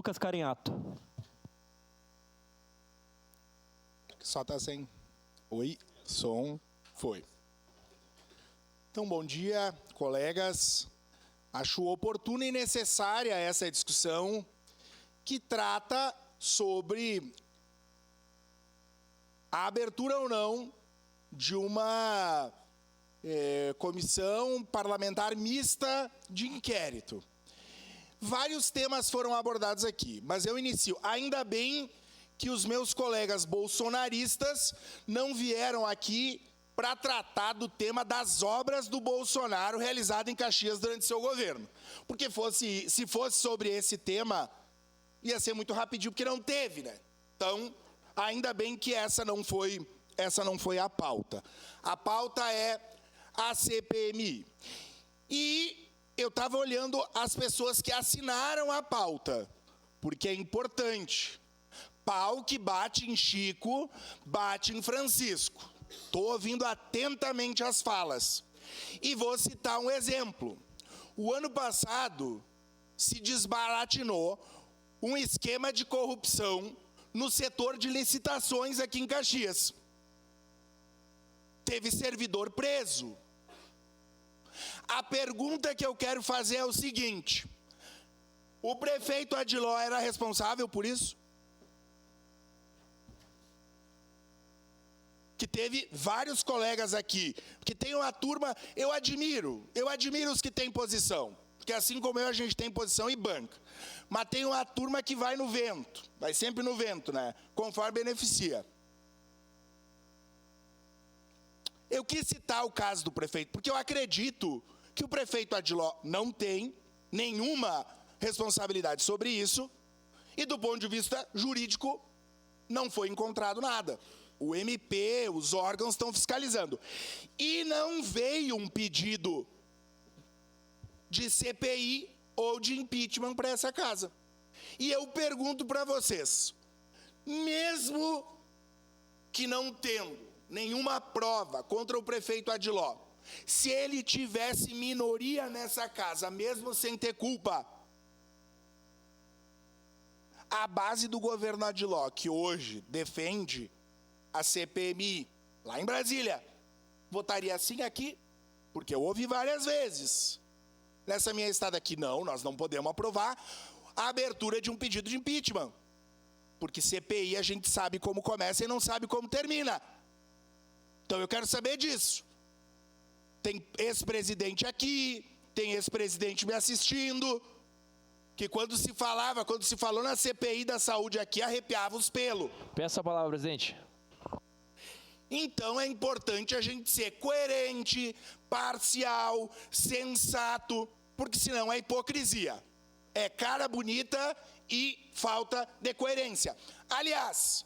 Lucas Carinhato. Só tá sem. Oi, som, foi. Então, bom dia, colegas. Acho oportuna e necessária essa discussão que trata sobre a abertura ou não de uma comissão parlamentar mista de inquérito. Vários temas foram abordados aqui, mas eu inicio. Ainda bem que os meus colegas bolsonaristas não vieram aqui para tratar do tema das obras do Bolsonaro realizadas em Caxias durante seu governo. Porque se fosse sobre esse tema, ia ser muito rapidinho, porque não teve, né? Então, ainda bem que essa não foi a pauta. A pauta é a CPMI. E eu estava olhando as pessoas que assinaram a pauta, porque é importante. Pau que bate em Chico, bate em Francisco. Estou ouvindo atentamente as falas. E vou citar um exemplo. O ano passado se desbaratinou um esquema de corrupção no setor de licitações aqui em Caxias. Teve servidor preso. A pergunta que eu quero fazer é o seguinte: o prefeito Adiló era responsável por isso? Que teve vários colegas aqui, que tem uma turma, eu admiro os que têm posição, porque assim como eu, a gente tem posição e banca. Mas tem uma turma que vai no vento, vai sempre no vento, né? Conforme beneficia. Eu quis citar o caso do prefeito, porque eu acredito que o prefeito Adiló não tem nenhuma responsabilidade sobre isso, e do ponto de vista jurídico, não foi encontrado nada. O MP, os órgãos estão fiscalizando. E não veio um pedido de CPI ou de impeachment para essa casa. E eu pergunto para vocês, mesmo que não tendo nenhuma prova contra o prefeito Adiló, se ele tivesse minoria nessa casa, mesmo sem ter culpa, a base do governo Adiló, que hoje defende a CPMI, lá em Brasília, votaria sim aqui, porque eu ouvi várias vezes, nessa minha estada aqui, não, nós não podemos aprovar a abertura de um pedido de impeachment, porque CPI a gente sabe como começa e não sabe como termina. Então eu quero saber disso. Tem ex-presidente aqui, tem ex-presidente me assistindo, que quando se falou na CPI da saúde aqui, arrepiava os pelos. Peço a palavra, presidente. Então é importante a gente ser coerente, parcial, sensato, porque senão é hipocrisia. É cara bonita e falta de coerência. Aliás,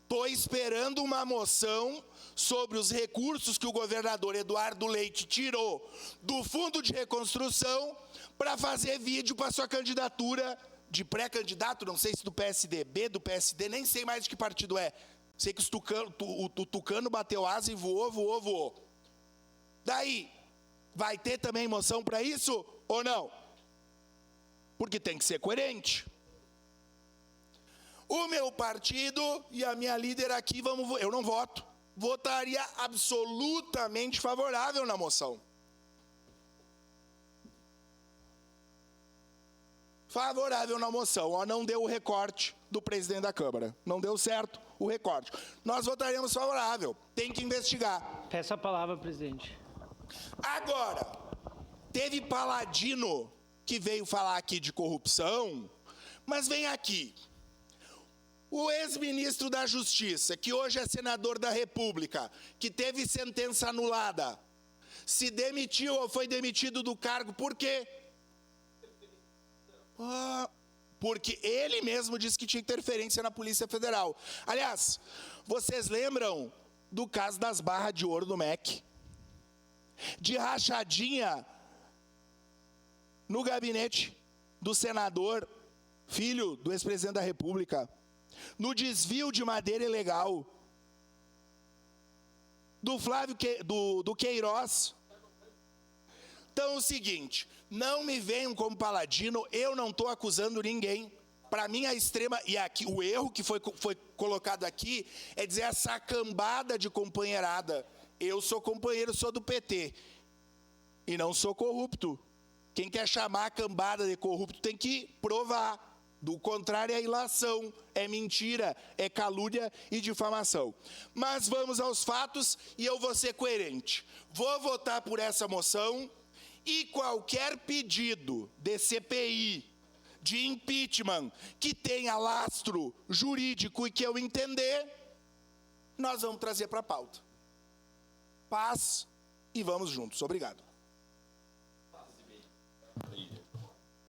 estou esperando uma moção sobre os recursos que o governador Eduardo Leite tirou do Fundo de Reconstrução para fazer vídeo para sua candidatura de pré-candidato, não sei se do PSDB, do PSD, nem sei mais de que partido é. Sei que o tucano bateu asa e voou. Daí, vai ter também moção para isso ou não? Porque tem que ser coerente. O meu partido e a minha líder aqui, eu não voto. Votaria absolutamente favorável na moção. Favorável na moção. Ó, não deu o recorte do presidente da Câmara. Não deu certo o recorte. Nós votaríamos favorável. Tem que investigar. Peço a palavra, presidente. Agora, teve Paladino que veio falar aqui de corrupção, mas vem aqui. O ex-ministro da Justiça, que hoje é senador da República, que teve sentença anulada, se demitiu ou foi demitido do cargo, por quê? Porque ele mesmo disse que tinha interferência na Polícia Federal. Aliás, vocês lembram do caso das barras de ouro do MEC? De rachadinha no gabinete do senador, filho do ex-presidente da República, no desvio de madeira ilegal, do Flávio do Queiroz. Então é o seguinte, Não me venham como paladino, eu não estou acusando ninguém. Para mim, a extrema... E aqui, o erro que foi colocado aqui é dizer essa cambada de companheirada. Eu sou companheiro, sou do PT. E não sou corrupto. Quem quer chamar a cambada de corrupto tem que provar. Do contrário, é ilação, é mentira, é calúnia e difamação. Mas vamos aos fatos e eu vou ser coerente. Vou votar por essa moção e qualquer pedido de CPI, de impeachment, que tenha lastro jurídico e que eu entender, nós vamos trazer para a pauta. Paz e vamos juntos. Obrigado.